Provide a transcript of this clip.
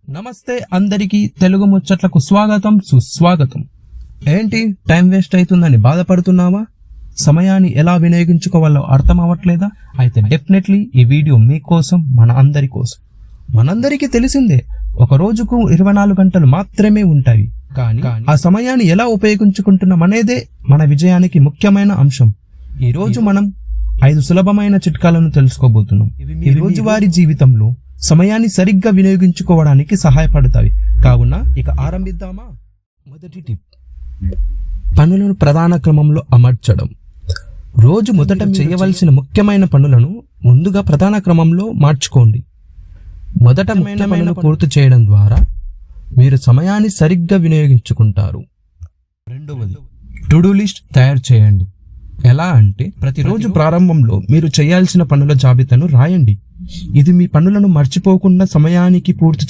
నమస్తే అందరికీ తెలుగు ముచ్చట్లకు స్వాగతం సుస్వాగతం. ఏంటి టైం వేస్ట్ అవుతుందని బాధపడుతున్నావా? సమయాన్ని ఎలా వినియోగించుకోవాలో అర్థం అవ్వట్లేదా? అయితే డెఫినెట్లీ ఈ వీడియో మీకోసం, మన అందరి కోసం. మనందరికీ తెలిసిందే, ఒక రోజుకు 24 గంటలు మాత్రమే ఉంటాయి. కానీ ఆ సమయాన్ని ఎలా ఉపయోగించుకుంటున్నాం అనేదే మన విజయానికి ముఖ్యమైన అంశం. ఈ రోజు మనం 5 సులభమైన చిట్కాలను తెలుసుకోబోతున్నాం. ఇవి రోజువారీ జీవితంలో సమయాన్ని సరిగ్గా వినియోగించుకోవడానికి సహాయపడతాయి. కావున ఇక ఆరంభిద్దామా? మొదటి టిప్, పనులను ప్రధాన క్రమంలో అమర్చడం. రోజు మొదట చేయవలసిన ముఖ్యమైన పనులను ముందుగా ప్రధాన క్రమంలో మార్చుకోండి. మొదట ముఖ్యమైన పూర్తి చేయడం ద్వారా మీరు సమయాన్ని సరిగ్గా వినియోగించుకుంటారు. రెండవది, టు డూ లిస్ట్ తయారు చేయండి. ఎలా అంటే, ప్రతిరోజు ప్రారంభంలో మీరు చేయాల్సిన పనుల జాబితాను రాయండి. ఇది మీ పనులను మర్చిపోకుండా సమయానికి పూర్తి